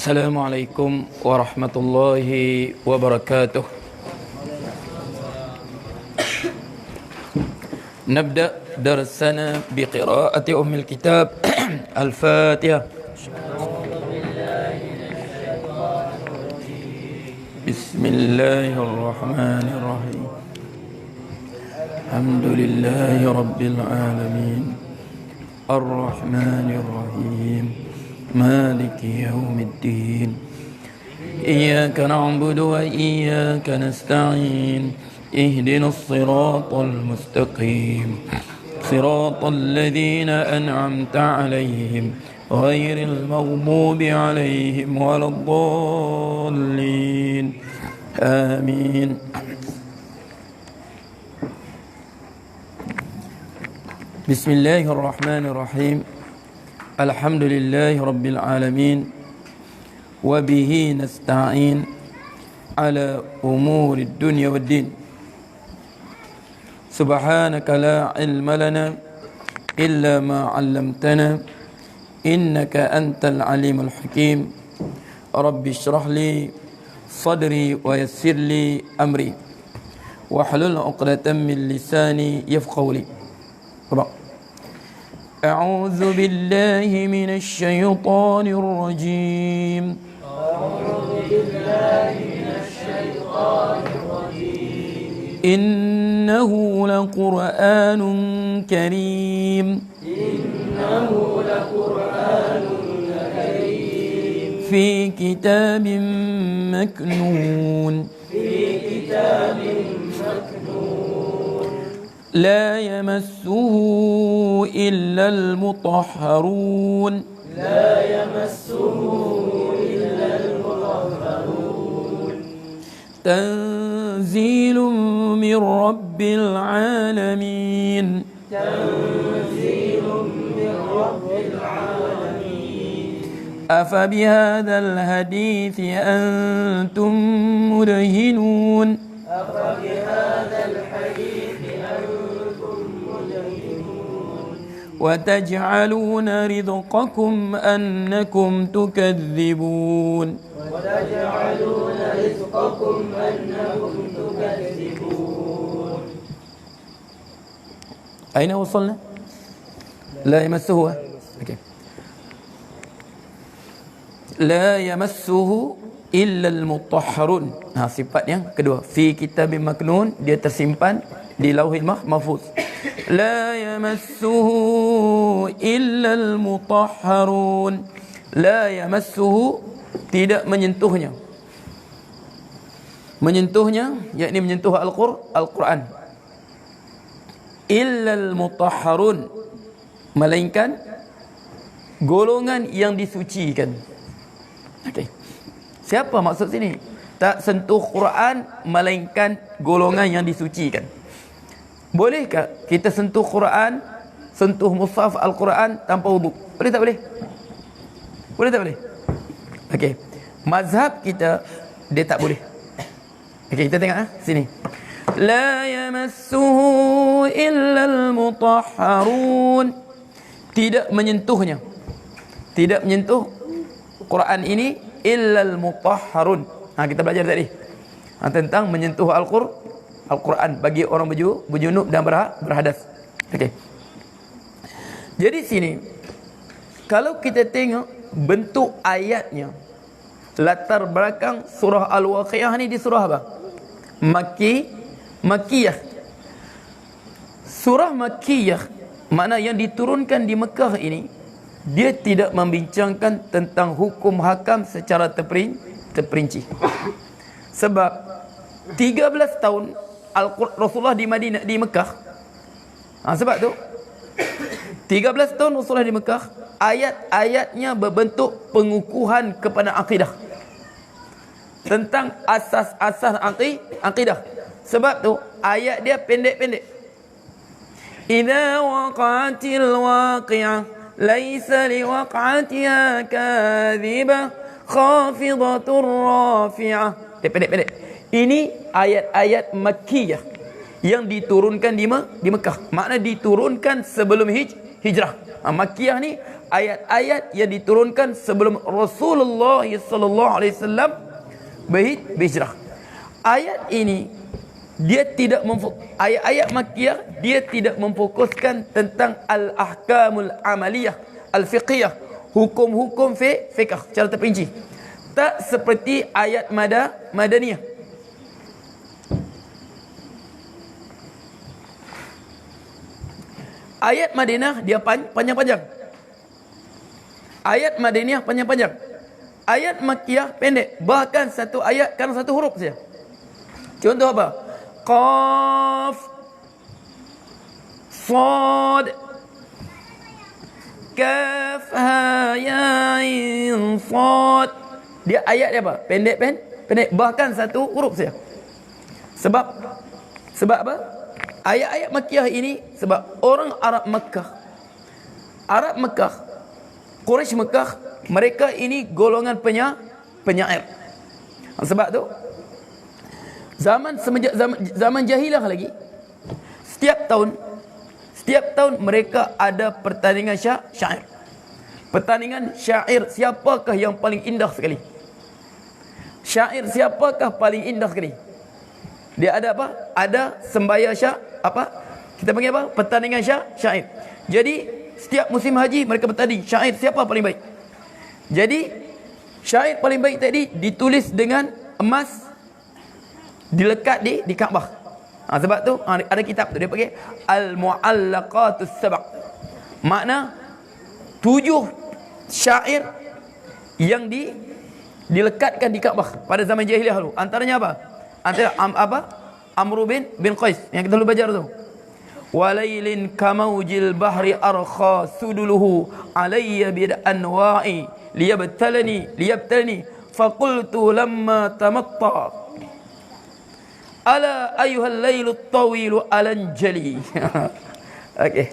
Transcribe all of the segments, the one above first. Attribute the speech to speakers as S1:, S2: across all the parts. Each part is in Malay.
S1: السلام عليكم ورحمة الله وبركاته. نبدأ درسنا بقراءة أم الكتاب الفاتحة. بسم الله الرحمن الرحيم. الحمد لله رب العالمين الرحمن الرحيم مالك يوم الدين إياك نعبد وإياك نستعين اهدنا الصراط المستقيم صراط الذين أنعمت عليهم غير المغضوب عليهم ولا الضالين آمين. بسم الله الرحمن الرحيم. الحمد لله رب العالمين وبه نستعين على أمور الدنيا والدين. سبحانك لا علم لنا إلا ما علمتنا إنك أنت العليم الحكيم. رب اشرح لي صدري ويسر لي أمري واحلل عقدة من لساني يفقهوا لي. أعوذ بالله من الشيطان الرجيم. أعوذ بالله من الشيطان الرجيم. إنه لقرآن كريم. إنه لقرآن كريم. في كتاب مكنون. في كتاب مكنون. لا يمسه إلا المطهرون. لا يمسه إلا المطهرون. تنزيل من رب العالمين. تنزيل من رب العالمين. أفبهذا الحديث أنتم مدهنون. أفبهذا الحديث وتجعلون رزقكم أنكم تكذبون. وتجعلون رزقكم أنكم تكذبون. أين وصلنا؟ لا يمسه. لا يمسه إلا المطهرون. Sifat yang kedua, fi kitabim maknun, dia tersimpan di lauhil mahfuz. La yamassuhu illa al-mutahharun. La yamassuhu, tidak menyentuhnya. Menyentuhnya yakni menyentuh Al-Quran. Illa al-mutahharun, melainkan golongan yang disucikan. Okey. Siapa maksud sini? Tak sentuh Quran melainkan golongan yang disucikan. Bolehkah kita sentuh Quran, sentuh mushaf Al-Quran tanpa wuduk? Boleh tak boleh? Boleh tak boleh? Okey. Mazhab kita, dia tak boleh. Okey, kita tengok sini. La yamassuhu illa al-mutahharun. Tidak menyentuhnya. Tidak menyentuh Quran ini illa al-mutahharun. Kita belajar tadi tentang menyentuh Al-Quran bagi orang berjunub dan berhadas. Okey. Jadi sini kalau kita tengok bentuk ayatnya, latar belakang surah Al-Waqiah ni di surah apa? Makkiyah. Surah Makkiyah, makna yang diturunkan di Mekah ini, dia tidak membincangkan tentang hukum hakam secara terperinci. Sebab 13 tahun Rasulullah di Madinah, di Mekah. Sebab tu 13 tahun Rasulullah di Mekah, ayat-ayatnya berbentuk pengukuhan kepada akidah, tentang asas-asas akidah. Sebab tu ayat dia pendek-pendek. Idza waqa'atil waqi'ah laisa liwaq'atiha kadhibah khafidatur rafi'ah. Pendek-pendek. Ini ayat-ayat Makkiyah yang diturunkan di Mekah. Makna diturunkan sebelum hijrah. Makkiyah ni ayat-ayat yang diturunkan sebelum Rasulullah sallallahu alaihi wasallam berhijrah. Ayat ini dia tidak ayat-ayat Makkiyah dia tidak memfokuskan tentang al-ahkamul amaliyah, al-fiqhiyah, hukum-hukum fiqh secara terperinci. Tak seperti ayat Madaniyah. Ayat Madinah dia panjang-panjang. Ayat Madaniyah panjang-panjang. Ayat Makkiyah pendek. Bahkan satu ayat kan satu huruf saja. Contoh apa? Qaf, Sad, Kaf, Ha, Ya, Ain, Sad. Dia ayat dia apa? Pendek. Bahkan satu huruf saja. Sebab apa? Ayat-ayat Makkiyah ini sebab orang Arab Mekah, Quraisy Mekah, mereka ini golongan penyair. Sebab tu semenjak zaman jahilah lagi, setiap tahun mereka ada pertandingan syair. Pertandingan syair siapakah yang paling indah sekali? Syair siapakah paling indah sekali? Dia ada apa? Ada sembaya kita panggil apa? Pertandingan syair. Jadi setiap musim haji mereka bertanding syair siapa paling baik. Jadi syair paling baik tadi ditulis dengan emas, dilekat di Kaabah. Sebab tu ada kitab tu dia panggil Al-Mu'allaqatus Sab'. Makna 7 syair yang dilekatkan di Kaabah pada zaman jahiliyah dulu. Antaranya apa? Amr bin Qais yang kita dulu belajar tu. Walailin kamaujil bahri arkha suduluhu alayya bil anwa'i liyabtalani faqultu lamma tamatta ala ayyuhal lailut tawilu alanjali. Okey.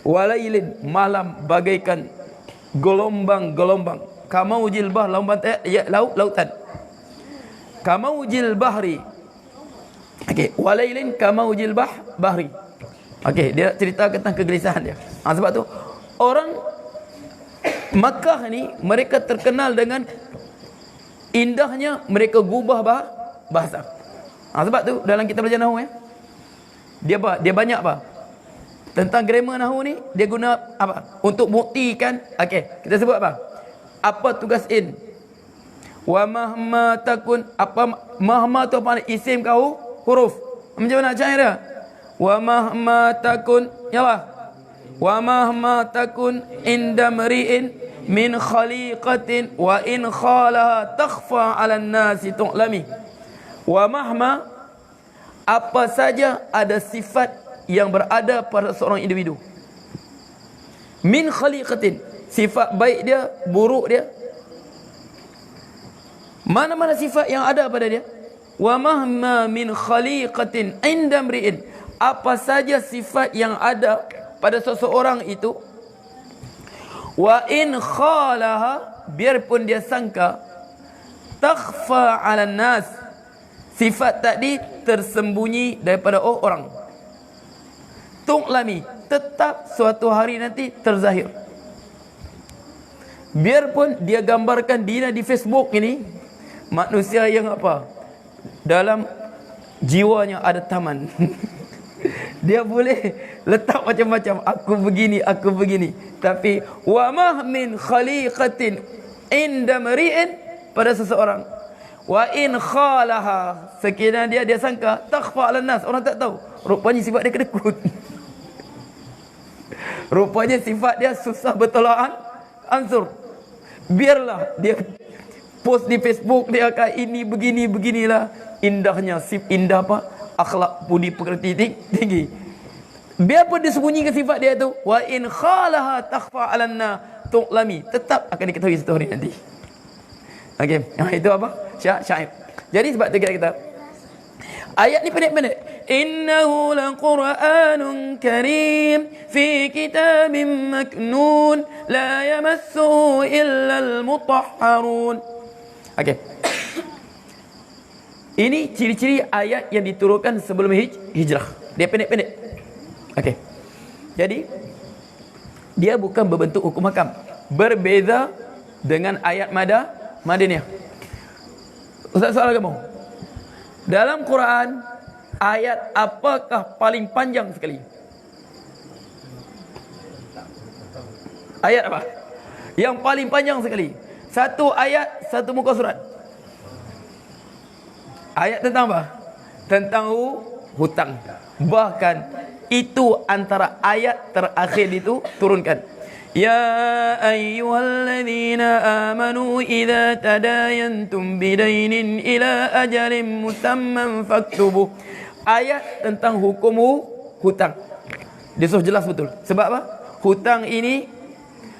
S1: Walailin malam bagaikan gelombang-gelombang. Kamaujil bah lautan. Kamaujil bahri. Okey, walailin kamaujil bahri. Okey, dia cerita tentang kegelisahan dia. Sebab tu orang Makkah ni mereka terkenal dengan indahnya mereka gubah bahasa. Sebab tu dalam kita belajar nahwu dia banyak apa? Tentang grammar nahwu ni dia guna apa? Untuk buktikan. Okey, kita sebut apa? Apa tugas in? Wa mahma takun, apa mahma tu apa? Isim kau huruf. Macam mana cara dia? Wa mahma takun, yalah. Wa mahma takun inda mri'in min khaliqatin wa in khalaha takhfa 'ala an-nasi tu'lami. Wa mahma, apa saja ada sifat yang berada pada seorang individu. Min khaliqatin, sifat baik dia, buruk dia. Mana-mana sifat yang ada pada dia. Wa mahma min khaliqatin inda mri'in, apa saja sifat yang ada pada seseorang itu. Wa in khalaha, biarpun dia sangka, takhfa 'ala nas, sifat tadi tersembunyi daripada orang. Tu'lami, tetap suatu hari nanti terzahir. Biarpun dia gambarkan diri di Facebook ini, manusia yang apa? Dalam jiwanya ada taman. Dia boleh letak macam-macam, aku begini. Tapi wa ma min khaliqatin inda mri'in, pada seseorang, wa in khalaha, sekiranya dia sangka, takhfa 'alan nas, orang tak tahu. Rupanya sifat dia kedekut. Rupanya sifat dia susah bertolak ansur. Biarlah dia post di Facebook dia akan ini beginilah. Indahnya indah apa? Akhlak budi pekerti tinggi. Biarpun disembunyikan sifat dia tu, wa in khalaha takhfa 'alanna tu'lami, tetap akan diketahui satu hari nanti. Okey, itu apa? Syair. Jadi sebab tu kita ayat ni pendek-pendek. Innahu laqur'anun karim fi kitabim maknun la yamassuhu illa al-mutahharun. Okey. Ini ciri-ciri ayat yang diturunkan sebelum hijrah. Dia pendek-pendek. Okey. Jadi Dia bukan berbentuk hukum hakam. Berbeza dengan ayat Madaniyah. Ustaz, soal kamu. Dalam Quran, ayat apakah paling panjang sekali? Ayat apa? Yang paling panjang sekali. Satu ayat, satu muka surat. Ayat tentang apa? Tentang hutang. Bahkan itu antara ayat terakhir itu turunkan. Ya ayyuhalladzina amanu idza tadayantum bidainin ila ajalin musamman faktubuh. Ayat tentang hukum hutang. Dia sudah jelas betul. Sebab apa? Hutang ini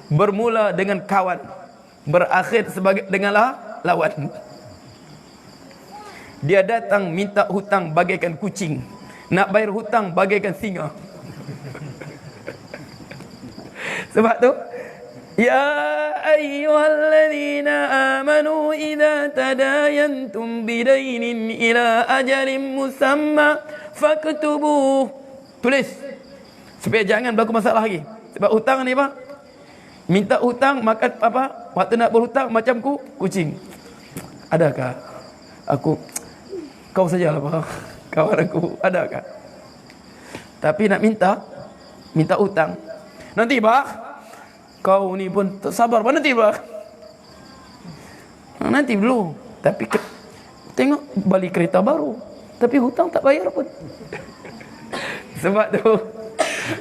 S1: bermula dengan kawan, berakhir sebagai dengan lawan. Dia datang minta hutang bagaikan kucing, nak bayar hutang bagaikan singa. Sebab tu, ya ayyuhalladzina amanu idza tadayantum bidainin ila ajalin musamma faktubuh. Tulis supaya jangan berlaku masalah lagi. Sebab hutang ni apa? Minta hutang, makan apa? Waktu nak berhutang macam kucing. Adakah aku, kau sajalah Pak, kawan aku, adakah? Tapi nak minta hutang. Nanti Pak, kau ni pun tak sabar Pak, nanti Pak. Nanti belum. Tapi tengok balik kereta baru, tapi hutang tak bayar pun. Sebab tu,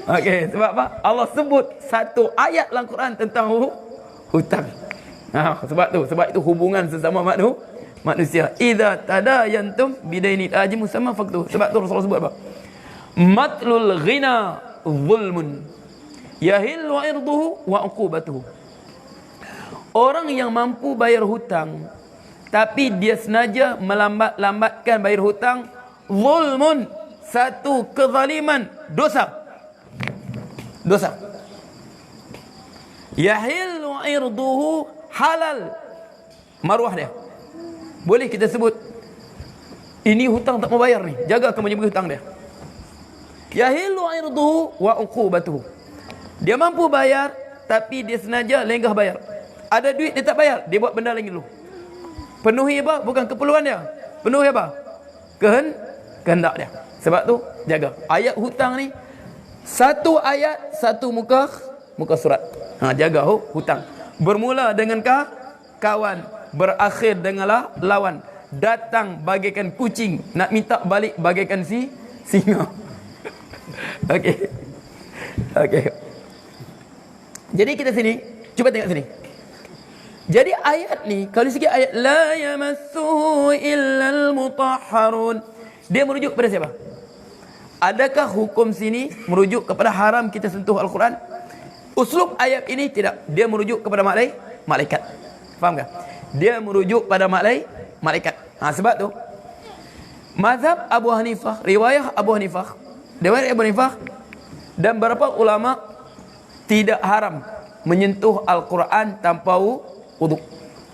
S1: okey, sebab apa? Allah sebut satu ayat dalam Quran tentang hutang. Sebab itu hubungan sesama manusia. Idza tadayantum bidaini ajim musamma faktu. Sebab tu Rasulullah sebut apa? Matlul ghina zulmun yahillu irduhu wa uqubatuhu. Orang yang mampu bayar hutang tapi dia sengaja melambatkan bayar hutang, zulmun, satu kezaliman, dosa. Yahillu irduhu, halal maruah dia. Boleh kita sebut ini hutang tak mau bayar ni, jaga kamu punya hutang dia. Yahillu irduhu wa uqubatuhu. Dia mampu bayar tapi dia sengaja lenggah bayar. Ada duit dia tak bayar, dia buat benda lain dulu. Penuhi apa? Bukan keperluan dia. Penuhi apa? Kehendak dia. Sebab tu jaga. Ayat hutang ni satu ayat, satu muka surat. Jaga hutang. Bermula dengan kawan, berakhir dengan lawan. Datang bagaikan kucing, nak minta balik bagaikan singa. Okey. Jadi kita sini, cuba tengok sini. Jadi ayat ni, kalau sikit ayat la yamassuhu illal mutahharun, dia merujuk kepada siapa? Adakah hukum sini merujuk kepada haram kita sentuh Al-Quran? Uslub ayat ini tidak. Dia merujuk kepada malaikat. Faham tak? Dia merujuk pada malaikat. Sebab tu mazhab Abu Hanifah, riwayah Abu Hanifah dan beberapa ulama tidak haram menyentuh Al-Quran tanpa wuduk.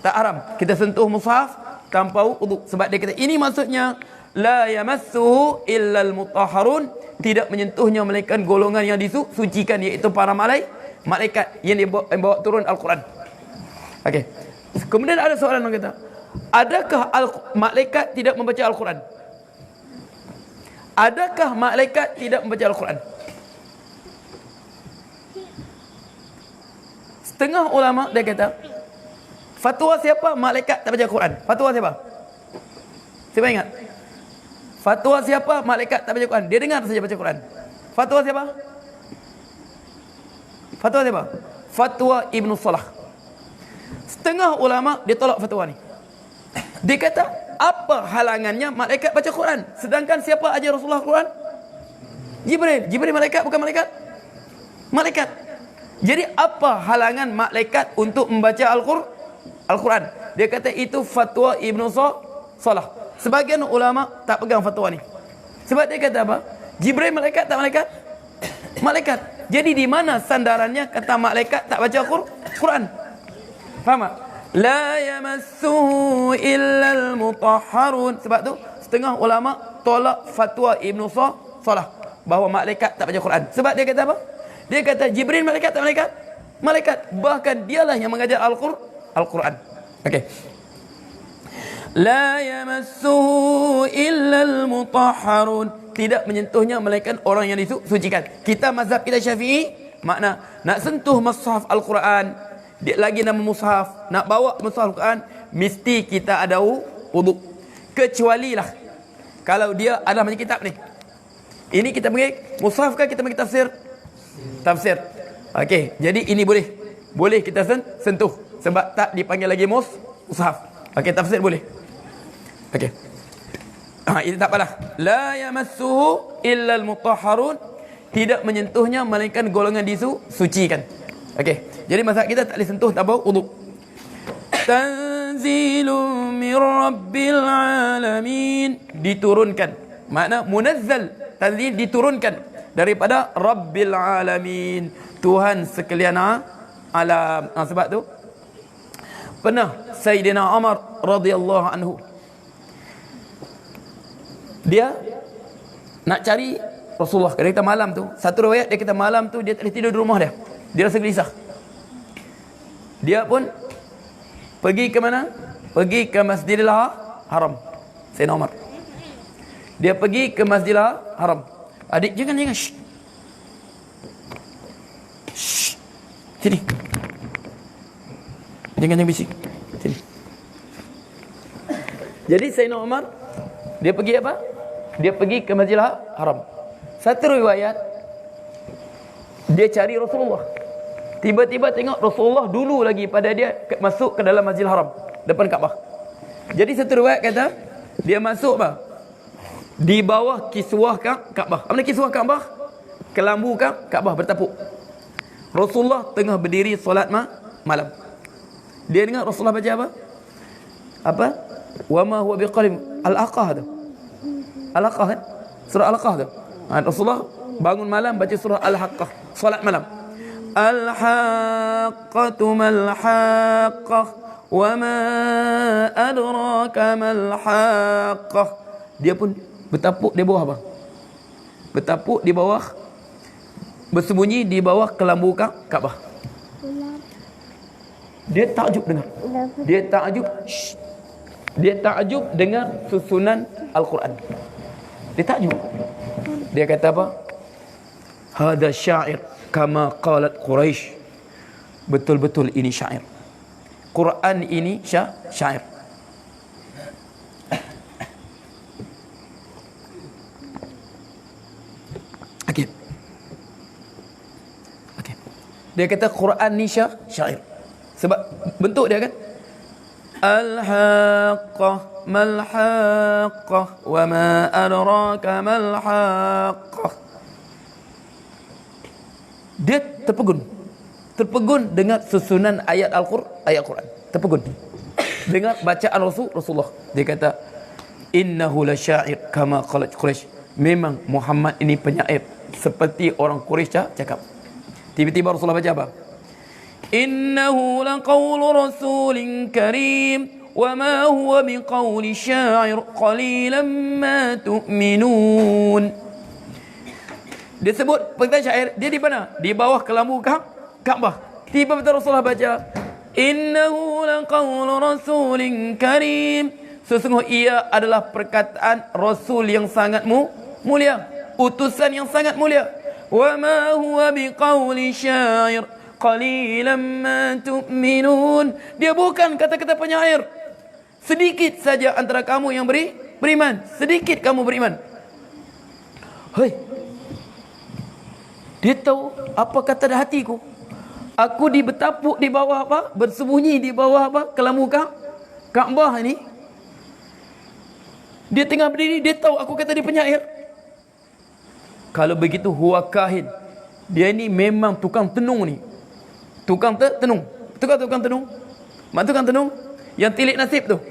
S1: Tak haram kita sentuh mushaf tanpa wuduk. Sebab dia kata ini maksudnya la yamassuhu illal mutahharun, tidak menyentuhnya melainkan golongan yang disucikan, iaitu para malaikat yang bawa turun Al-Quran. Okey. Kemudian ada soalan orang kata, adakah malaikat tidak membaca Al-Quran? Adakah malaikat tidak membaca Al-Quran? Setengah ulama dia kata, fatwa siapa malaikat tak baca Al-Quran? Fatwa siapa? Siapa ingat? Fatwa siapa malaikat tak baca Al-Quran? Dia dengar saja baca Al-Quran. Fatwa siapa? Fatwa Ibn Salah. Setengah ulama dia tolak fatwa ni. Dia kata, apa halangannya malaikat baca Quran? Sedangkan siapa ajar Rasulullah Quran? Jibril malaikat, bukan malaikat. Jadi apa halangan malaikat untuk membaca Al-Quran? Dia kata itu fatwa Ibn Salah. Sebagian ulama tak pegang fatwa ni. Sebab dia kata apa? Jibril malaikat tak malaikat? Malaikat. Jadi di mana sandarannya kata malaikat tak baca Quran? Faham tak? La yamassuhu illal mutahharun. Sebab tu setengah ulama tolak fatwa Ibn Salah bahawa malaikat tak baca Quran. Sebab dia kata apa? Dia kata Jibril malaikat tak malaikat? Malaikat. Bahkan dialah yang mengajar Al-Quran. Okey. La yamassuhu illal mutahharun. Tidak menyentuhnya melainkan orang yang disucikan. Kita mazhab kita Syafi'i, makna nak sentuh mushaf Al-Quran, dia lagi nama mushaf, nak bawa mushaf Al-Quran, mesti kita ada wudu. Kecuali lah kalau dia adalah macam kitab ni. Ini kita panggil mushaf kan, kita panggil tafsir. Tafsir. Okey, jadi ini boleh kita sentuh sebab tak dipanggil lagi mushaf. Okey, tafsir boleh. Okey. Ini tak apalah. La yamassuhu illa al-mutahharun. Tidak menyentuhnya melainkan golongan disucikan. Okey. Jadi mazhab kita tak boleh sentuh tanpa wudu. Tanzilun mir rabbil alamin. Diturunkan. Makna munazzal. Tanzil diturunkan daripada Rabbil alamin, Tuhan sekalian alam. Sebab tu pernah Sayyidina Umar radhiyallahu anhu, dia nak cari Rasulullah. Dia kata malam tu, satu riwayat dia kata malam tu dia tak boleh tidur di rumah dia. Dia rasa gelisah. Dia pun pergi ke mana? Pergi ke Masjidil Haram. Sayyidina Umar. Dia pergi ke Masjidil Haram. Adik, jangan. Shh. Shh. Sini. Jangan bisik. Sini. Jadi Sayyidina Umar, dia pergi apa? Dia pergi ke Masjidil Haram. Satu riwayat, dia cari Rasulullah. Tiba-tiba tengok Rasulullah dulu lagi pada dia masuk ke dalam Masjidil Haram, depan Kaabah. Jadi satu riwayat kata, dia masuk apa? Di bawah kiswah Kaabah. Apa kiswah Kaabah? Kelambu Kaabah bertapuk. Rasulullah tengah berdiri solat malam. Dia dengar Rasulullah baca apa? Apa? Wa ma huwa biqalim. Al-Aqah tu. Al-Aqah kan? Surah Al-Aqah tu. Rasulullah bangun malam baca surah Al-Haqqah, solat malam. Al-Haqqatu mal-Haqqah wa ma adraka mal-Haqqah. Dia pun bertapuk di bawah apa? Bertapuk di bawah, bersembunyi di bawah kelambu Kaabah. Dia takjub dengar. Dia takjub dengar susunan Al-Quran. Dia takjub. Dia kata apa? Hada syair kama qalat Quraisy. Betul-betul ini syair. Quran ini syair. Okey. Dia kata Quran ni syair. Sebab bentuk dia kan, Al-Haqqah mal-Haqqah wa ma adraka mal-Haqqah. Dia terpegun dengan susunan ayat Al-Quran. Terpegun dengar bacaan Rasulullah. Dia kata innahu la syair kama qalat Quraisy. Memang Muhammad ini penyair seperti orang Quraisy cakap. Tiba-tiba Rasulullah baca apa? Innahu laqawlu rasulin karim wa ma huwa biqawli syair qalilan ma tu'minun. Dia sebut perkataan syair, dia di mana? Di bawah kelambu Kaabah. Tiba-tiba Rasulullah baca innahu laqawlu rasulin karim. Sesungguhnya ia adalah perkataan Rasul yang sangat mulia, utusan yang sangat mulia. Wa ma huwa biqawli syair qalilan ma tu'minun. Dia bukan kata-kata penyair. Sedikit saja antara kamu yang beriman. Sedikit kamu beriman. Hei, dia tahu apa kata dah hatiku. Aku bertapuk di bawah apa? Bersembunyi di bawah apa? Kelambu Kaabah ini. Dia tengah berdiri, dia tahu aku kata dia penyair. Kalau begitu huwa kahin. Dia ni memang tukang tenung ni. Tukang tenung. Tukang tenung. Mak tukang tenung yang tilik nasib tu.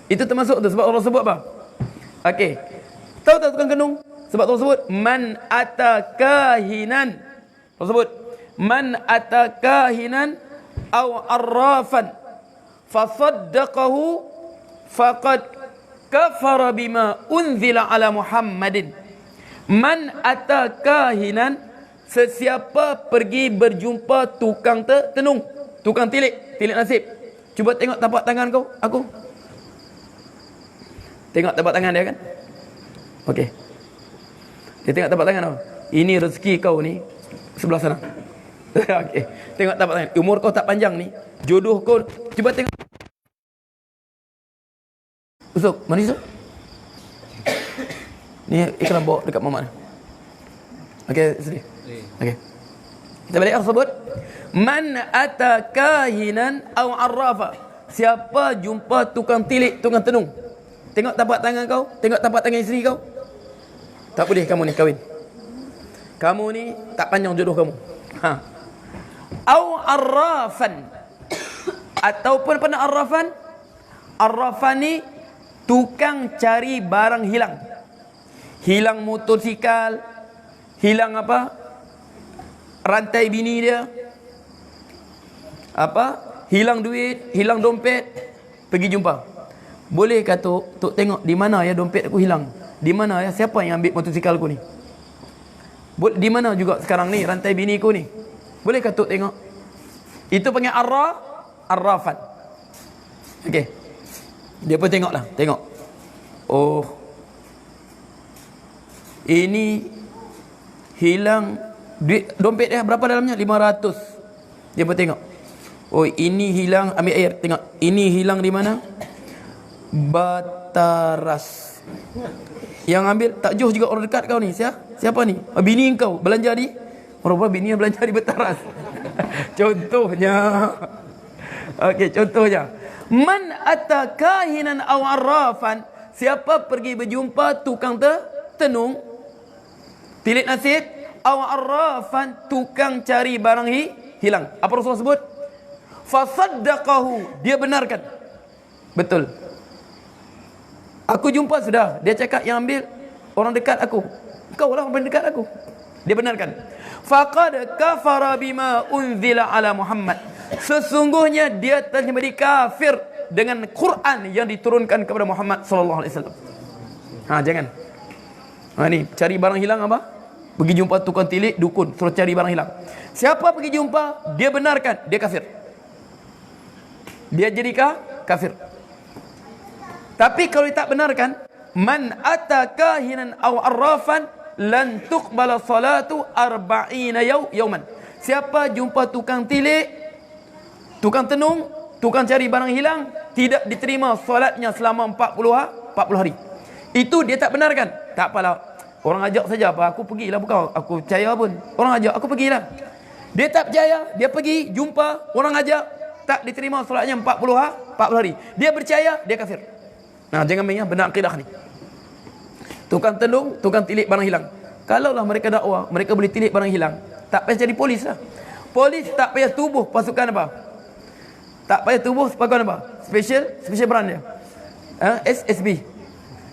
S1: Itu termasuk tu sebab Allah sebut apa? Okey. Tahu tak tukang tenung? Sebab Allah sebut man atakahinan. Allah sebut man atakahinan aw arrafan fasaddaqahu faqad kafara bima unzila ala Muhammadin. Man atakahinan, Sesiapa pergi berjumpa tukang tenung, tukang tilik nasib. Cuba tengok tapak tangan kau, aku. Tengok tapak tangan dia kan? Okey. Dia tengok tapak tangan kau. Ini rezeki kau ni sebelah sana. Okey. Tengok tapak tangan. Umur kau tak panjang ni. Jodoh kau, cuba tengok. Usuk, mana Usuk? Ni ikram bawa dekat mamak. Okey, sedih. Okey. Kita balik tersebut. Man atakahinan aw arrafa. Siapa jumpa tukang tilik, tukang tenung. Tengok tapak tangan kau, tengok tapak tangan isteri kau. Tak boleh kamu ni kahwin. Kamu ni tak panjang jodoh kamu. Ha. Aw arrafan. Ataupun pernah arrafan? Arrafan ni tukang cari barang hilang. Hilang motosikal, hilang apa? Rantai bini dia. Apa? Hilang duit, hilang dompet. Pergi jumpa. Boleh kata, Tok tengok di mana ya dompet aku hilang? Di mana ya, siapa yang ambil motosikal aku ni? Di mana juga sekarang ni rantai bini aku ni? Boleh kata Tok tengok? Itu panggil arrafan. Okey. Dia pun tengoklah, tengok. Oh. Ini hilang duit, dompet dia berapa dalamnya? 500. Dia pun tengok. Oh, ini hilang, ambil air, tengok. Ini hilang di mana? Bataras. Yang ambil tak jauh juga orang dekat kau ni. Siapa ni? Bini kau belanja di. Orang bini belanja di Bataras. Contohnya. Okey, contohnya. Man atakahinan aw arrafan. Siapa pergi berjumpa tukang tenung, tilik nasib, aw arrafan, tukang cari barang hilang. Apa Rasulullah sebut? Fasaddaqahu, dia benarkan. Betul. Aku jumpa sudah, dia cakap yang ambil orang dekat aku. Kau lah orang dekat aku. Dia benarkan. Faqad kafara bima unzila ala Muhammad. Sesungguhnya dia telah menjadi kafir dengan Quran yang diturunkan kepada Muhammad sallallahu alaihi wasallam. Jangan. Ni cari barang hilang apa? Pergi jumpa tukang tilik, dukun, suruh cari barang hilang. Siapa pergi jumpa, dia benarkan, dia kafir. Dia jadi kafir. Tapi kalau dia tak benarkan, man atakahinan aw arrafan lan tuqbala salatu 40 yawman. Siapa jumpa tukang tilik, tukang tenung, tukang cari barang hilang, tidak diterima solatnya selama 40 hari. Itu dia tak benarkan. Tak apalah, orang ajak saja apa, aku pergilah, bukan aku percaya pun. Orang ajak, aku pergilah. Dia tak percaya, dia pergi jumpa orang ajak, tak diterima solatnya 40 hari. Dia percaya, dia kafir. Jangan main benar akidah ni. Tukang tenung, tukang tilik barang hilang. Kalaulah mereka dakwah, mereka boleh tilik barang hilang, tak payah jadi polis lah. Polis tak payah tubuh pasukan apa? Tak payah tubuh pasukan apa? Special brand dia. SSB.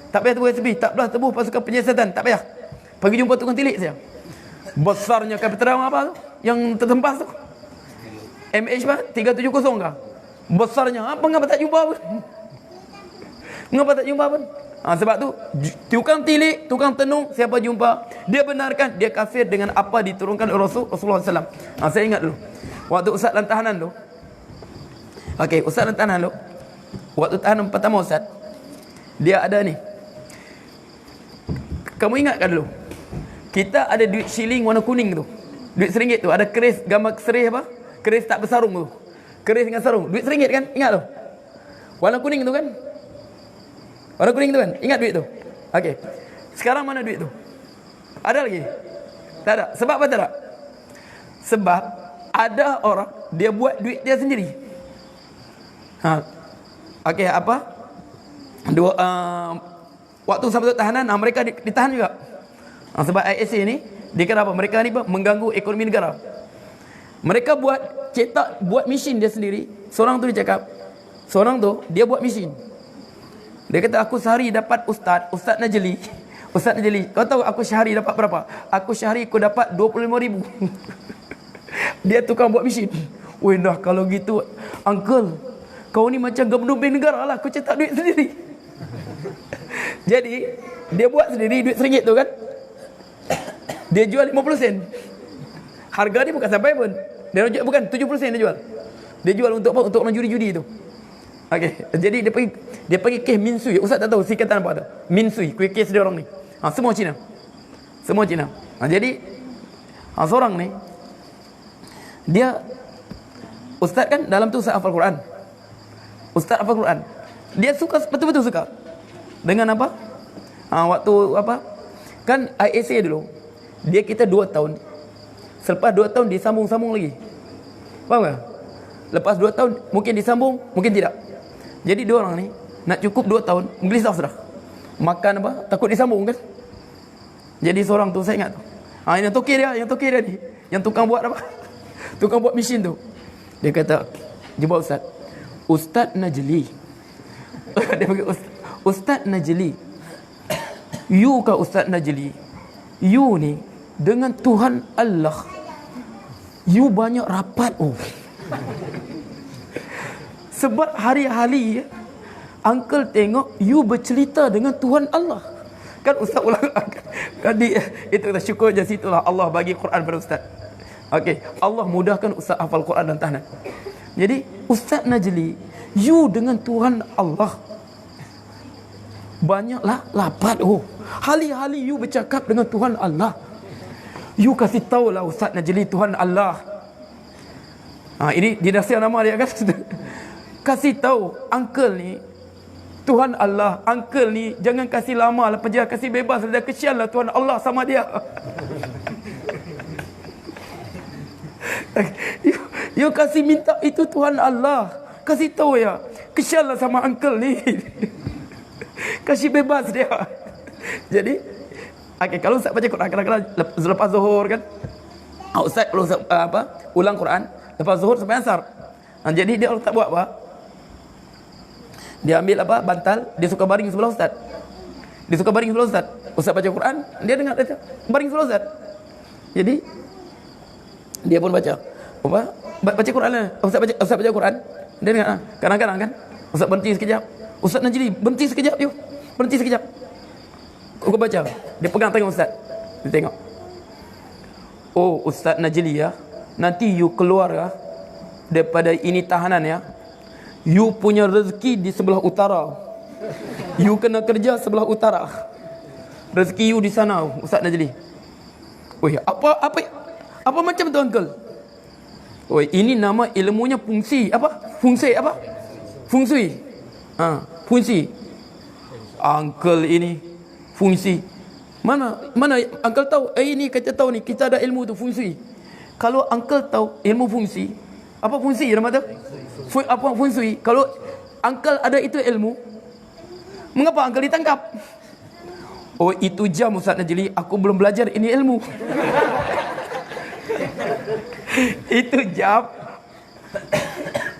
S1: Tak payah tubuh SSB, tak payah tubuh pasukan penyiasatan, tak payah. Pergi jumpa tukang tilik saja. Besarnya kapal apa tu? Yang tertempas tu. MH 370 kah? Besarnya. Ngapa tak jumpa pun? Mengapa tak jumpa pun? Sebab tu tukang tilik, tukang tenung, siapa jumpa, dia benarkan, dia kafir dengan apa diturunkan oleh Rasulullah SAW. Saya ingat dulu, waktu Ustaz dalam tahanan tu. Okey, Ustaz dalam tahanan tu, waktu tahanan pertama Ustaz, dia ada ni. Kamu ingatkan dulu, kita ada duit shilling warna kuning tu, duit RM1 tu, ada keris gambar serih apa? Keris tak bersarung tu, keris dengan sarung, duit RM1 kan? Ingat tu? Warna kuning tu kan? Warna kuning tu kan? Ingat duit tu? Okey. Sekarang mana duit tu? Ada lagi? Tak ada. Sebab apa tak ada? Sebab ada orang, dia buat duit dia sendiri. Okey, apa? Waktu sampai tahanan, mereka ditahan juga. Sebab ISA ni, dia kata apa? Mereka ni mengganggu ekonomi negara. Mereka buat mesin dia sendiri. Seorang tu dia cakap, seorang tu, dia buat mesin. Dia kata, aku sehari dapat Ustaz Najli. Ustaz Najli, kau tahu aku sehari dapat berapa? Aku sehari aku dapat 25,000. Dia tukang buat mesin. Weh dah, kalau gitu, uncle, kau ni macam gubernur bank negara lah. Aku cetak duit sendiri. Jadi, dia buat sendiri duit RM1 tu kan. Dia jual 50 sen. harga dia bukan sampai pun. Dia jual, bukan 70% dia jual. Dia jual untuk apa? Untuk orang judi-judi tu. Okey, jadi dia pergi kes minsui. Ustaz tak tahu singkatan apa tu. Minsui, kuih kes dia orang ni. Semua Cina. Semua Cina. Jadi seorang ni dia ustaz kan, dalam tu ustaz hafal Quran. Ustaz hafal Quran. Dia suka, betul-betul suka. Dengan apa? Waktu apa? Kan ISA dulu. Dia kita 2 tahun. Selepas 2 tahun disambung-sambung lagi. Faham tak? Lepas 2 tahun mungkin disambung, mungkin tidak. Jadi dia orang ni nak cukup 2 tahun, gelisah sudah. Makan apa? Takut disambung kan? Jadi seorang tu saya ingat tu. Yang tokey dia ni. Yang tukang buat apa? Tukang buat mesin tu. Dia kata, jumpa ustaz. Ustaz Najli. Dia panggil Ustaz Najli. You kah Ustaz Najli? You ni dengan Tuhan Allah, you banyak rapat. Sebab hari-hari uncle tengok you bercerita dengan Tuhan Allah. Kan ustaz ulang kan itu kita syukur je situlah Allah bagi Quran pada ustaz. Okey, Allah mudahkan ustaz hafal Quran dan tahanan. Jadi Ustaz Najli, you dengan Tuhan Allah banyaklah lapat. Hari-hari you bercakap dengan Tuhan Allah. You kasih tahulah Ustaz Najli Tuhan Allah. Ini dinasihat nama dia kan. Kasih tahu uncle ni Tuhan Allah. Uncle ni jangan kasih lama lah penjara, kasih bebas. Dah kesian lah Tuhan Allah sama dia. You kasih minta itu Tuhan Allah. Kasih tahu ya, kesian lah sama uncle ni. Kasih bebas dia. Jadi kalau Ustaz baca Quran kadang-kadang lepas zuhur kan, Ustaz kalau ulang Quran lepas zuhur sampai asar. Jadi dia tak buat apa, dia ambil bantal, dia suka baring sebelah Ustaz. Dia suka baring sebelah Ustaz. Ustaz baca Quran, dia dengar dia baring sebelah Ustaz. Jadi dia pun baca Quran lah. Ustaz baca Quran, dia dengar. Kadang-kadang kan Ustaz berhenti sekejap. Ustaz Najli berhenti sekejap you. Berhenti sekejap. Kau baca. Dia pegang tangan Ustaz. Dia tengok. Oh, Ustaz Najli ya, nanti you keluar ya daripada ini tahanan ya. You punya rezeki di sebelah utara. You kena kerja sebelah utara. Rezeki you di sana, Ustaz Najli. Oh ya, apa macam tu uncle? Oh, ini nama ilmunya fungsi. Fungsi. Fungsi. Uncle ini fungsi. Mana uncle tahu? Ini kita tahu ni, kita ada ilmu tu fungsi. Kalau uncle tahu ilmu fungsi, apa fungsi nama tu? Apa fungsi? Kalau uncle ada itu ilmu, mengapa uncle ditangkap? Oh, itu jam Ustaz Najli, aku belum belajar ini ilmu. Itu jam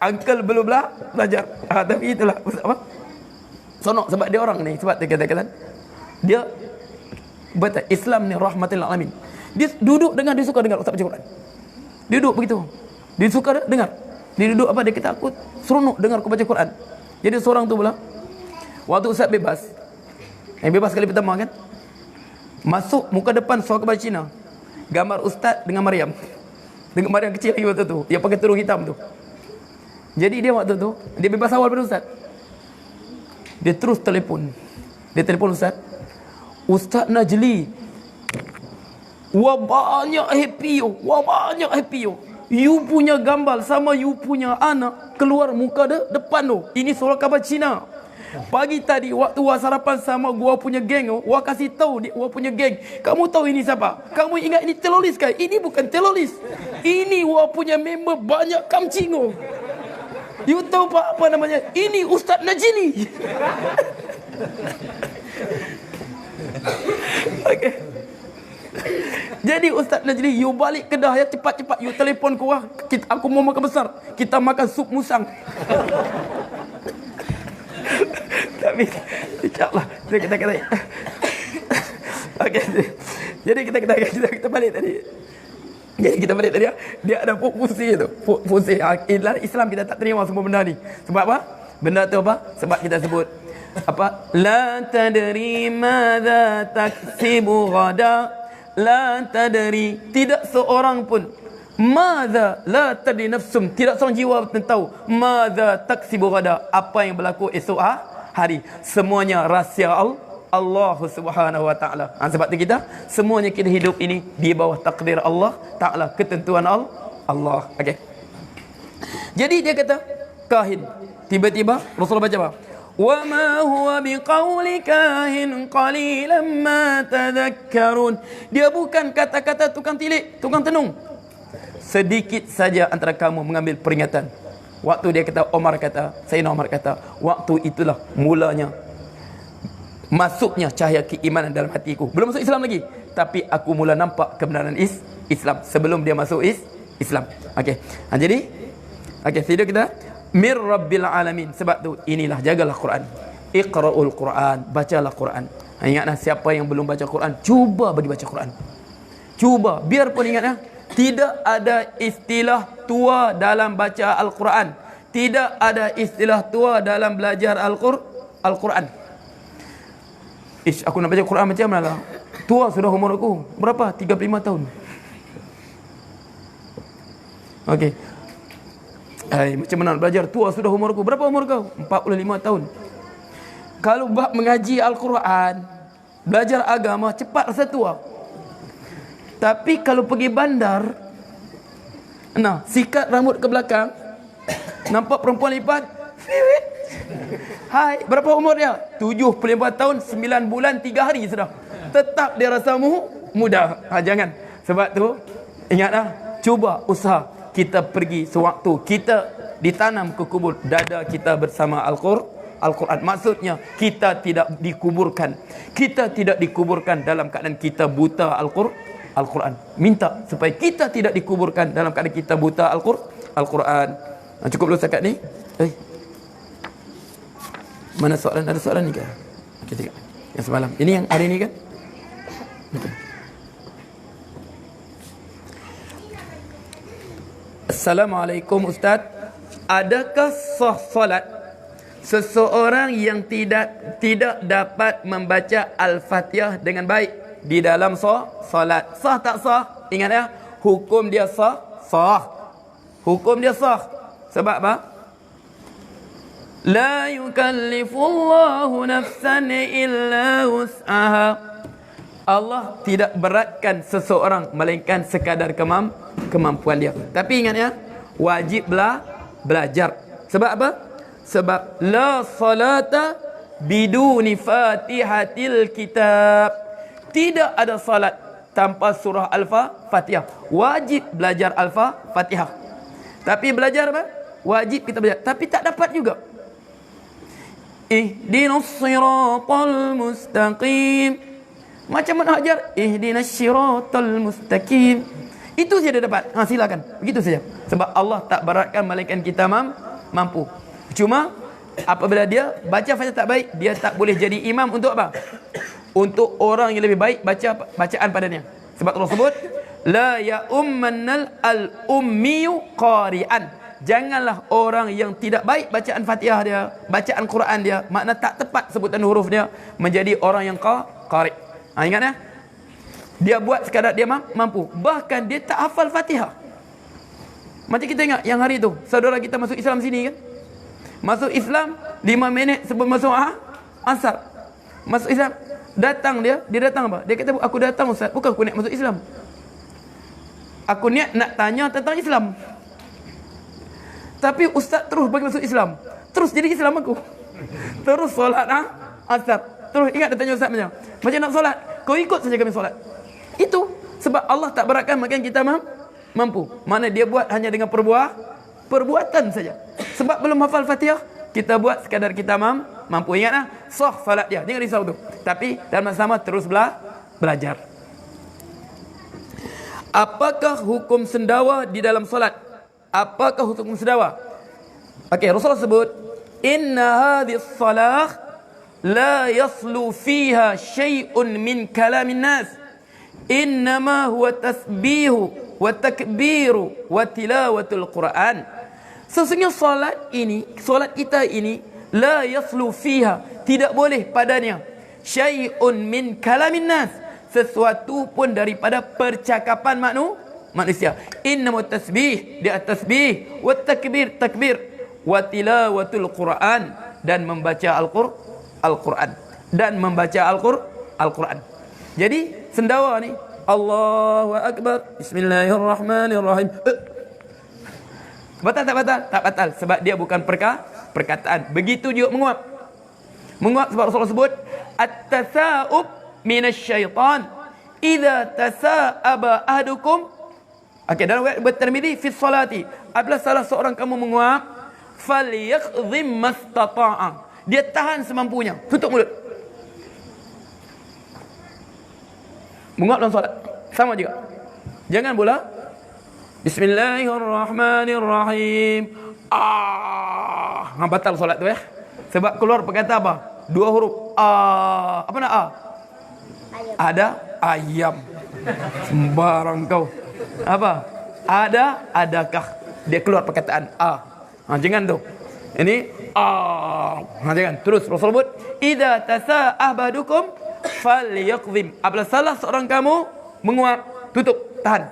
S1: uncle belum belajar. Tapi itulah sonok sebab dia orang ni, sebab dia kata dia betul Islam ni rahmatil alamin. Dia duduk dengar, dia suka dengar ustaz baca Quran. Dia duduk begitu. Dia suka dengar. Dia duduk dia kata aku seronok dengar aku baca Quran. Jadi seorang tu pula waktu ustaz bebas. Yang bebas kali pertama kan. Masuk muka depan suara kebal Cina. Gambar ustaz dengan Maryam. Dengan Maryam kecil lagi waktu tu, yang pakai tudung hitam tu. Jadi dia waktu tu, dia bebas awal pada ustaz. Dia terus telefon. Dia telefon ustaz. Ustaz Najli, wah banyak happy yo. You punya gambar sama you punya anak keluar muka depan tu. Ini suara khabar Cina. Pagi tadi waktu wah sarapan sama gua punya geng, wah kasih tahu dia wah punya geng. Kamu tahu ini siapa? Kamu ingat ini teroris kan? Ini bukan teroris. Ini wah punya member banyak kamcingo. You tahu apa namanya? Ini Ustaz Najli. Okay. Jadi Ustaz Najli, you balik Kedah ya cepat-cepat. You telefon ku aku mau makan besar. Kita makan sup musang. Tapi insyaAllah kita okay. Jadi kita balik tadi. Jadi kita balik tadi, dia ada fungsi tu. Fungsi Islam kita tak terima semua benda ni. Sebab apa? Benda tu apa? Sebab kita sebut apa? La tadri madza taksibu ghada. la tadri, tidak seorang pun, madza la tadri nafsum, tidak seorang jiwa pun tahu, madza taksibu ghada, apa yang berlaku esok hari. Semuanya rahsia Allah Subhanahu wa taala. Sebab tu kita semuanya kita hidup ini di bawah takdir Allah taala, ketentuan Allah. Okey. Jadi dia kata kahin. Tiba-tiba Rasulullah baca apa? Wa ma huwa biqauli kahin qalilan ma tadhakkarun. Dia bukan kata-kata tukang tilik, tukang tenung. Sedikit saja antara kamu mengambil peringatan. Waktu dia kata, Sayyidina Umar kata, waktu itulah mulanya masuknya cahaya keimanan dalam hatiku. Belum masuk Islam lagi, tapi aku mula nampak kebenaran Islam sebelum dia masuk Islam. Okey. Jadi jadi kita mir rabbil alamin. Sebab tu inilah, jagalah Quran. Iqra'ul Quran, bacalah Quran. Ingatlah, siapa yang belum baca Quran, cuba bagi baca Quran. Cuba, biarpun ingatlah, tidak ada istilah tua dalam baca Al-Quran. Tidak ada istilah tua dalam belajar Al-Quran. Aku nak baca Quran macam mana lah? Tua sudah umur aku. Berapa? 35 tahun. Okey. Macam mana nak belajar? Tua sudah umur aku. Berapa umur kau? 45 tahun. Kalau bab mengaji Al-Quran, belajar agama, cepat rasa tua. Tapi kalau pergi bandar, sikat rambut ke belakang, nampak perempuan lipat, hai, berapa umur dia? 74 tahun, 9 bulan, 3 hari sudah. Tetap dia rasa muda. Jangan. Sebab tu, ingatlah, cuba usaha kita pergi sewaktu kita ditanam ke kubur, dada kita bersama Al-Quran. Maksudnya, kita tidak dikuburkan. Kita tidak dikuburkan dalam keadaan kita buta Al-Quran. Minta supaya kita tidak dikuburkan dalam keadaan kita buta Al-Quran. Cukup dulu setakat ni. Mana soalan? Ada soalan ni ke? Okey, tengok. Yang semalam. Ini yang hari ni kan? Okay. Assalamualaikum Ustaz. Adakah sah salat seseorang yang tidak dapat membaca Al-Fatihah dengan baik di dalam salat? Sah tak sah? Ingat ya, hukum dia sah. Hukum dia sah. Sebab apa? La yukallifullahu nafsan illa wus'aha. Allah tidak beratkan seseorang melainkan sekadar kemampuan dia. Tapi ingat ya, wajiblah belajar. Sebab apa? Sebab la salata biduni fatihatil kitab. Tidak ada salat tanpa surah Al-Fatihah. Wajib belajar Al-Fatihah. Tapi belajar apa? Wajib kita belajar. Tapi tak dapat juga. Ihdinas siratal mustaqim. Macam mana ajar? Ihdinas siratal mustaqim. Itu saja dia dapat. Silakan. Begitu saja. Sebab Allah tak beratkan malaikat kita mampu. Cuma apabila dia baca Fatihah tak baik, dia tak boleh jadi imam untuk apa? Untuk orang yang lebih baik baca bacaan padanya. Sebab Allah sebut, la ya'ummannal al-ummiyu qari'an. Janganlah orang yang tidak baik bacaan Fatihah dia, bacaan Quran dia, makna tak tepat sebutan huruf dia, menjadi orang yang qari'. Ingat ya? Dia buat sekadar dia mampu. Bahkan dia tak hafal Fatihah. Macam kita ingat yang hari tu, saudara kita masuk Islam sini kan? Masuk Islam 5 minit sebelum masuk asar. Masuk Islam, datang dia datang apa? Dia kata, aku datang Ustaz, bukan aku niat masuk Islam. Aku niat nak tanya tentang Islam. Tapi Ustaz terus bagi masuk Islam. Terus jadi Islam aku. Terus solat asar. Terus ingat dia tanya Ustaz macam nak solat? Kau ikut saja kami solat. Itu sebab Allah tak beratkan makan kita mampu. Mana dia buat hanya dengan perbuatan saja. Sebab belum hafal Fatihah, kita buat sekadar kita mampu. Ingatlah, sah salat dia. Jangan risau tu. Tapi dalam masa sama terus belajar. Apakah hukum sendawa di dalam solat? Apakah hukum sendawa? Okey, Rasulullah sebut, inna hadhihi salah la yaslu fiha syai'un min kalamin nas. Innama huwa tasbihu wa takbiru wa tilawatul Quran. Sesungguhnya solat kita ini la yaslu fiha, tidak boleh padanya syai'un min kalamin nas, sesuatu pun daripada percakapan manusia. Innamat tasbih, dia tasbih, wat takbir, takbir, wa tilawatul Quran, dan membaca Al-Quran, dan membaca Al-Quran. Jadi sendawa ni, Allahu Akbar, Bismillahirrahmanirrahim. Batal tak batal? Tak batal, sebab dia bukan perkataan. Begitu juga menguap. Menguap sebab Rasulullah sebut at-tasa'ub minasyaitan idza tasa'aba ahadukum. Okey, dalam riwayat Tirmizi fi salati, apabila salah seorang kamu menguap, falyakdhim mastata'a, dia tahan semampunya, tutup mulut. Menguap dalam solat sama juga. Jangan pula Bismillahirrahmanirrahim. Batal solat tu ya. Sebab keluar perkataan apa? Dua huruf. Apa nak ayam. Ada ayam. Sembarang kau. Apa? Adakah? Dia keluar perkataan jangan tu. Ini jangan. Terus Rasul sebut, idza tasa'ah badukum falyaqdhim. Apabila salah seorang kamu menguap, tutup, tahan.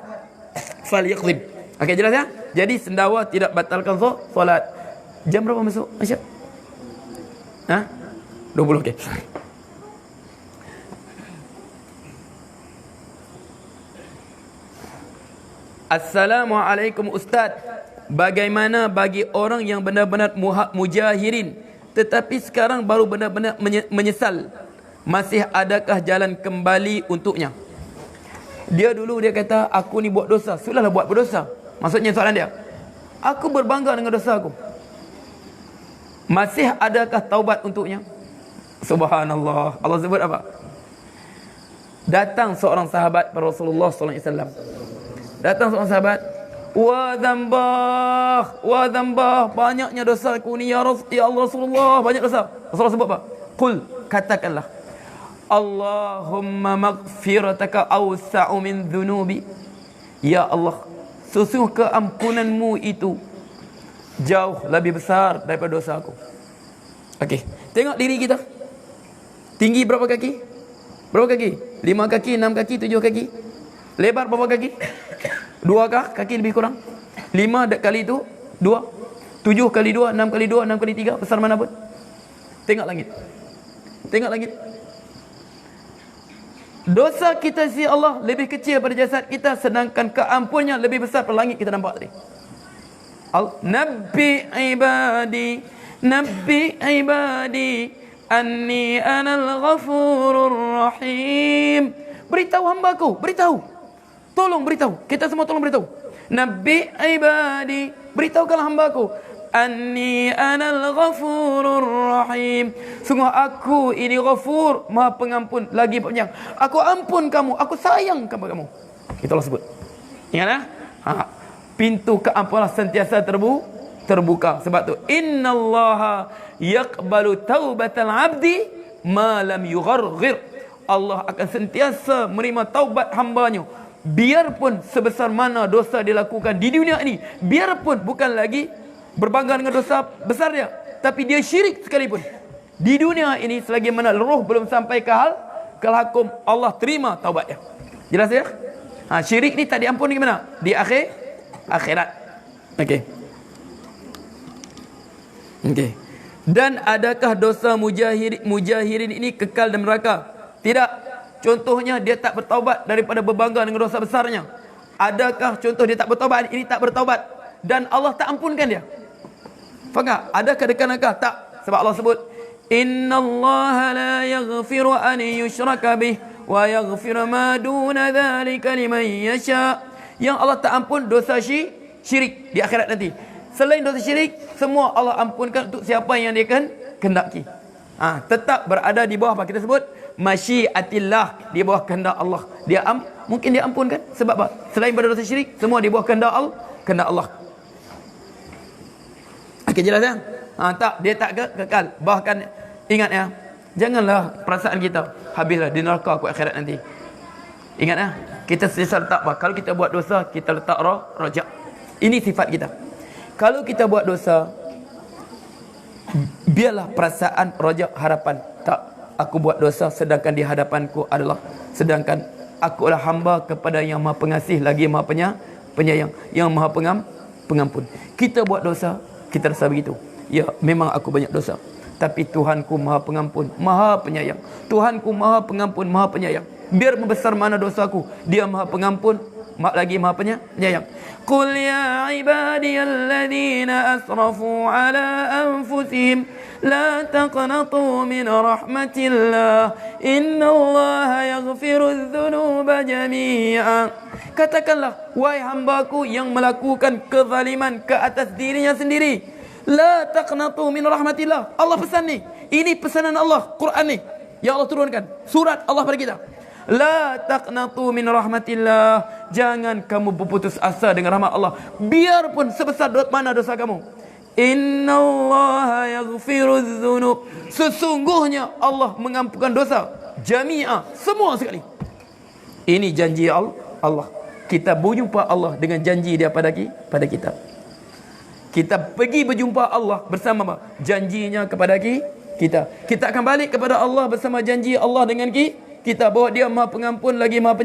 S1: Falyaqdhim. Okey, jelas ya? Jadi sendawa tidak batalkan solat. Jam berapa masuk? Aisyah? 20, okey. Assalamualaikum Ustaz. Bagaimana bagi orang yang benar-benar mujahirin tetapi sekarang baru benar-benar menyesal? Masih adakah jalan kembali untuknya? Dia dulu dia kata, aku ni buat dosa. Sudahlah buat berdosa. Maksudnya soalan dia, aku berbangga dengan dosa aku. Masih adakah taubat untuknya? Subhanallah. Allah sebut apa? Datang seorang sahabat pada Rasulullah sallallahu alaihi wasallam. Datang seorang sahabat, wa dzambah, banyaknya dosa aku ni ya Rasulullah, banyak dosa. Rasulullah sebut apa? Qul, katakanlah, Allahumma maghfirataka awsa'u min dhunubi. Ya Allah, sesungguh keampunanmu itu jauh lebih besar daripada dosa aku. Okey, tengok diri kita. Tinggi berapa kaki? Berapa kaki? 5 kaki, 6 kaki, 7 kaki. Lebar berapa kaki? 2 kah? Kaki lebih kurang. 5 kali itu 2. 7 kali 2, 6 kali 2, 6 kali 3, besar mana pun. Tengok langit. Tengok langit. Dosa kita si Allah lebih kecil pada jasad kita, sedangkan keampunnya lebih besar pada langit kita nampak tadi. Nabbi ibadi anni anal ghafurur rahim. Beritahu hambaku, beritahu. Tolong beritahu. Kita semua tolong beritahu. Nabbi ibadi, beritahukanlah hambaku, anni anal ghafurur rahim. Sungguh aku ini ghafur, maha pengampun, lagi penyayang. Aku ampun kamu, aku sayang kepada kamu. Itulah sebut. Ingat pintu keampunan sentiasa terbuka. Sebab tu innallaha yaqbalu taubatal abdi ma lam yugharghir. Allah akan sentiasa menerima taubat hamba-Nya, biarpun sebesar mana dosa dilakukan di dunia ini, biarpun bukan lagi berbangga dengan dosa besar dia, tapi dia syirik sekalipun, di dunia ini selagi mana roh belum sampai ke hakum, Allah terima taubat dia. Jelas ya? Syirik ni tak diampuni di mana? Di akhirat. Okey. Dan adakah dosa mujahirin ini kekal dalam neraka? Tidak. Contohnya dia tak bertaubat daripada berbangga dengan dosa besarnya. Adakah contoh dia tak bertaubat? Ini tak bertaubat dan Allah tak ampunkan dia. Faham tak? Adakah dekat-dekat? Tak. Sebab Allah sebut, innallaha la yaghfiru an yushraka bih wa yaghfiru ma duna dzalika liman yasha. Yang Allah tak ampun dosa syirik di akhirat nanti. Selain dosa syirik, semua Allah ampunkan untuk siapa yang dia kehendaki. Tetap berada di bawah apa kita sebut masyiatillah, di bawah kehendak Allah. Mungkin dia ampunkan sebab apa? Selain pada dosa syirik, semua di bawah kehendak Allah. Okey, jelas ya? Tak, dia tak kekal. Bahkan ingat ya, janganlah perasaan kita habislah di neraka aku akhirat nanti. Ingat ya, kita sesal tak apa. Kalau kita buat dosa, kita letak rajak. Ini sifat kita. Kalau kita buat dosa, biarlah perasaan rajak harapan. Tak, aku buat dosa sedangkan di hadapanku adalah, sedangkan aku adalah hamba kepada yang maha pengasih lagi maha penyayang, yang maha pengampun. Kita buat dosa, kita rasa begitu. Ya, memang aku banyak dosa, tapi Tuhanku maha pengampun, maha penyayang. Tuhanku maha pengampun, maha penyayang. Biar membesar mana dosaku, dia maha pengampun, lagi maha penyayang. Qul ya ibadiyalladzina asrafu ala anfusihim la taqnatu min rahmatillah innallaha yaghfirudz dzunuba jami'a. Katakanlah, wahai hambaku yang melakukan kezaliman ke atas dirinya sendiri, la taqnatu min rahmatillah. Allah pesan ni, ini pesanan Allah, Quran ni yang Allah turunkan, surat Allah pada kita. La taqnatu min rahmatillah, jangan kamu berputus asa dengan rahmat Allah, biarpun sebesar mana dosa kamu. Innallaha yaghfirudz dzunub, sesungguhnya Allah mengampunkan dosa jami'a, semua sekali. Ini janji Allah. Kita berjumpa Allah dengan janji dia pada kita. Kita pergi berjumpa Allah bersama janjinya kepada kita. Kita akan balik kepada Allah bersama janji Allah dengan kita, bahawa dia maha pengampun lagi maha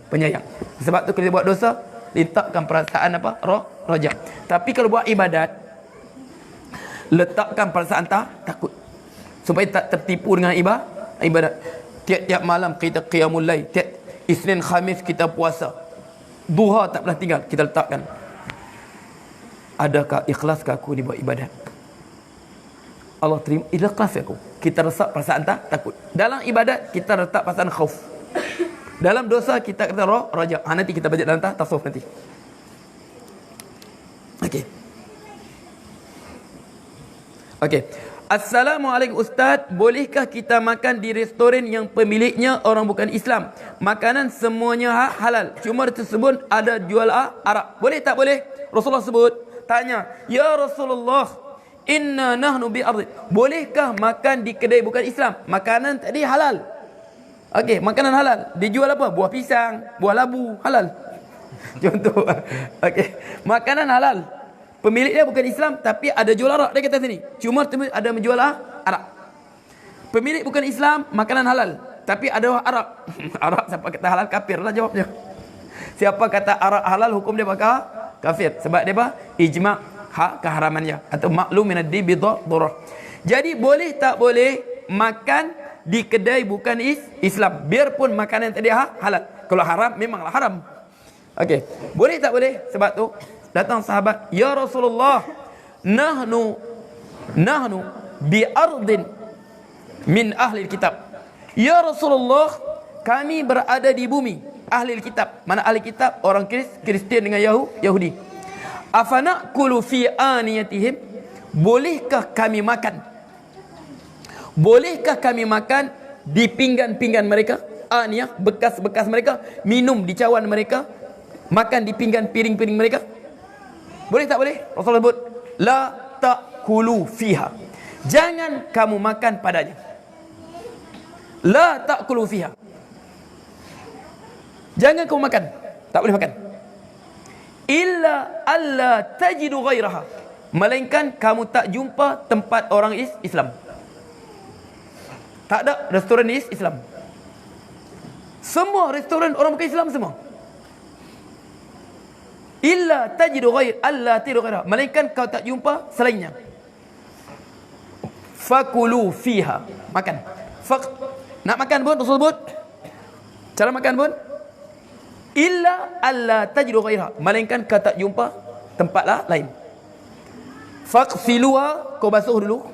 S1: penyayang. Sebab tu kalau buat dosa, letakkan perasaan apa? Raja. Tapi kalau buat ibadat, letakkan perasaan takut, supaya tak tertipu dengan ibadat. Tiap-tiap malam kita qiyamul lail, tiap Isnin Khamis kita puasa, duha tak pernah tinggal. Kita letakkan, adakah ikhlaskah aku dibuat ibadat? Allah terima ikhlas aku. Kita letak perasaan takut. Dalam ibadat kita letak perasaan khauf. Dalam dosa kita kata raja. Nanti kita baca dalam tasawuf nanti. Okey. Assalamualaikum Ustaz, bolehkah kita makan di restoran yang pemiliknya orang bukan Islam? Makanan semuanya halal, cuma tersebut ada jual arak. Boleh tak boleh? Rasulullah sebut, tanya, ya Rasulullah, inna nahnu bi ardi, bolehkah makan di kedai bukan Islam? Makanan tadi halal. Okey, makanan halal. Dijual apa? Buah pisang, buah labu, halal. Contoh. Okey, makanan halal. Pemiliknya bukan Islam, tapi ada jual arak. Dia kata sini, cuma ada menjual arak. Pemilik bukan Islam, makanan halal, tapi ada arak. Arak siapa kata halal, kafir lah jawabnya. Siapa kata arak halal, hukum dia bakal kafir. Sebab dia apa? Ijma' keharamannya, atau maklum minad-din bidharrah. Jadi boleh tak boleh makan di kedai bukan Islam, biarpun makanan tadi halal. Kalau haram, memanglah haram. Okey, boleh tak boleh? Sebab tu datang sahabat, ya Rasulullah, nahnu bi ardin min ahli kitab. Ya Rasulullah, kami berada di bumi ahli kitab. Mana ahli kitab? Orang Kristian dengan Yahudi. Afanaqulu fi aniyatihim, bolehkah kami makan? Bolehkah kami makan di pinggan-pinggan mereka? Aniyah, bekas-bekas mereka, minum di cawan mereka, makan di pinggan piring-piring mereka. Boleh tak boleh? Rasulullah sebut, la ta'kulu fiha, jangan kamu makan padanya. La ta'kulu fiha, jangan kamu makan, tak boleh makan. Illa alla tajidu ghairaha, melainkan kamu tak jumpa tempat orang Islam. Tak ada restoran Islam. Semua restoran orang bukan Islam semua. Illa tajidu ghair, alla tajidu ghairaha, melainkan kau tak jumpa selainnya. Fakulu fiha, makan. Nak makan pun Rasul sebut cara makan pun, illa alla tajidu ghairaha, melainkan kau tak jumpa tempat lain. Faqsiluha, kau basuh dulu.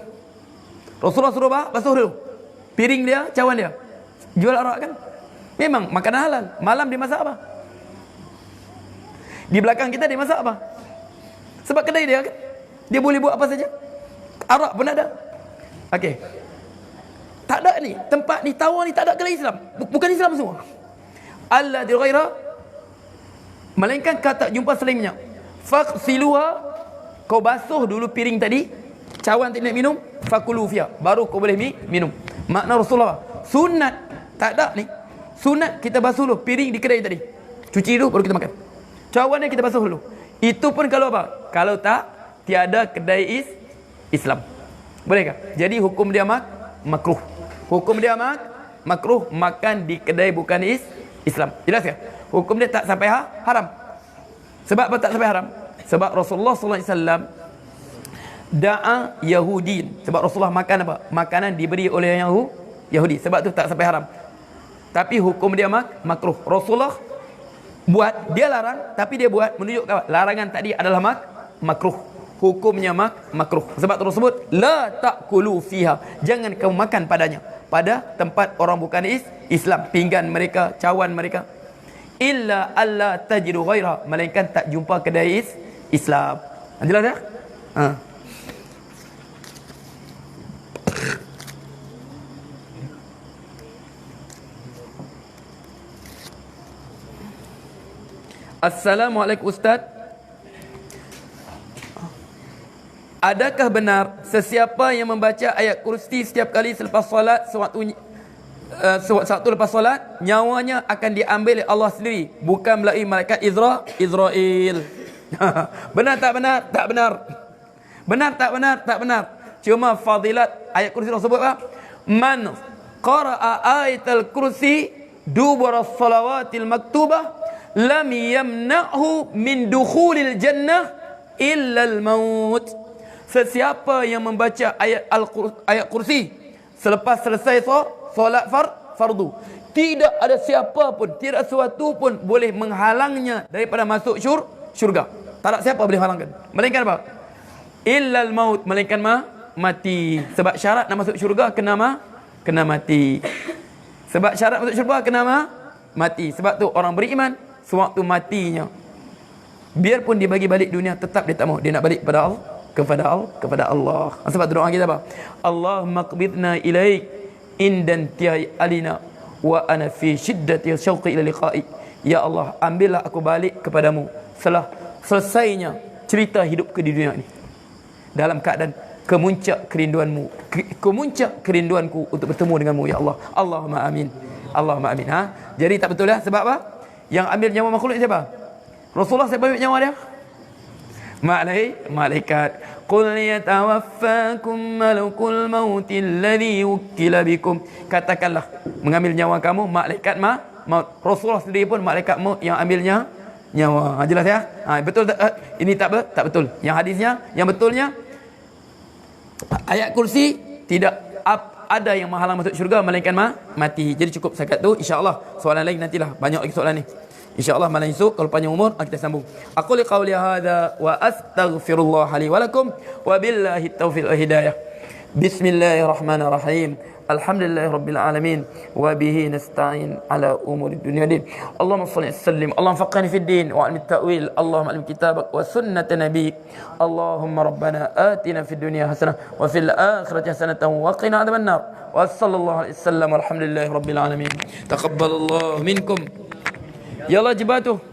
S1: Rasulullah suruh basuh dulu piring dia, cawan dia. Jual arak kan? Memang makanan halal. Malam dia masak apa? Di belakang kita dia masak apa? Sebab kedai dia kan, dia boleh buat apa saja. Arak pun ada. Okey, tak ada ni tempat ni, tawar ni tak ada kedai Islam, bukan Islam semua. Allah di ghaira, melainkan kau tak jumpa selainnya. Faqsiluha, kau basuh dulu piring tadi, cawan tak nak minum, fakulu fiha, baru kau boleh minum. Makna Rasulullah, sunat tak ada ni. Sunat kita basuh dulu piring di kedai tadi, cuci dulu baru kita makan. Cawan dia kita basuh dulu. Itu pun kalau apa? Kalau tak, tiada kedai Islam. Bolehkah? Jadi hukum dia makruh. Hukum dia makruh makan di kedai bukan Islam. Jelas ya? Hukum dia tak sampai haram. Sebab apa tak sampai haram? Sebab Rasulullah sallallahu alaihi wasallam da'a Yahudin. Sebab Rasulullah makan apa? Makanan diberi oleh Yahudi. Sebab tu tak sampai haram. Tapi hukum dia makruh. Rasulullah buat, dia larang, tapi dia buat menunjukkan larangan tadi adalah makruh. Hukumnya makruh. Sebab tu sebut la ta'kulu fiha. Jangan kamu makan padanya. Pada tempat orang bukan Islam, pinggan mereka, cawan mereka. Illa alla tajidu ghaira, melainkan tak jumpa kedai Islam. Jelas dah? Ha. Assalamualaikum Ustaz. Adakah benar sesiapa yang membaca ayat kursi setiap kali selepas solat, sewaktu lepas solat, nyawanya akan diambil oleh Allah sendiri, bukan melalui malaikat Israel? Benar tak benar? Tak benar. Benar tak benar? Tak benar. Cuma fadilat ayat kursi Allah sebut apa? Man qara'a ayatul kursi dubura salawatil maktubah lam yamna'hu min dukhulil jannah illa al-maut. Sesiapa yang membaca ayat kursi selepas selesai solat fardu, tidak ada siapa pun, tidak sesuatu pun boleh menghalangnya daripada masuk syurga. Tak ada siapa boleh halangkan, melainkan apa? Illa al-maut, melainkan mati. Sebab syarat nak masuk syurga kena mati. Sebab syarat masuk syurga kena mati. Sebab tu orang beriman sewaktu matinya, biarpun dia bagi balik dunia, tetap dia tak mau, dia nak balik kepada Allah. Sebab tu doa kita apa? Allahumma qbidna ilaik indan tiyai alina wa ana fi shiddati syauqi ila liqa'i. Ya Allah, ambillah aku balik kepadamu setelah selesainya cerita hidupku di dunia ini, dalam keadaan kemuncak kerinduanku untuk bertemu denganmu ya Allah. Allahumma amin. Allahumma amin. Jadi tak betul lah. Sebab apa? Yang ambil nyawa makhluk siapa? Rasulullah. Siapa ambil nyawa dia? Malaikat. Qul yatawaffakum malakul mauti alladhi wukkila bikum. Katakanlah, mengambil nyawa kamu malaikat maut. Rasulullah sendiri pun malaikat maut yang ambilnya nyawa. Jelas ya? Betul tak? Ini tak betul. Yang hadisnya, yang betulnya ayat kursi tidak ada yang menghalang masuk syurga melainkan mati. Jadi cukup setakat tu, insya-Allah. Soalan lain nantilah, banyak lagi soalan ni. InsyaAllah malam esok kalau panjang umur kita sambung. Aku liqauli hadza wa astaghfirullah li wa lakum wa billahi taufiq wal hidayah. Bismillahirrahmanirrahim. Alhamdulillahirabbil alamin wa bihi nasta'in ala umuri dunya din. Allahumma shalli wa sallim. Allahumma faqihni fid din wa 'allim at-ta'wil. Allahumma 'allim kitabak wa sunnata nabiyyik. Allahumma rabbana atina fid dunya hasanah wa fil akhirati hasanatan wa qina adhaban nar. Wa sallallahu alaihi wasallam walhamdulillahirabbil alamin. Taqabbalallahu minkum. Yalla jibatuh.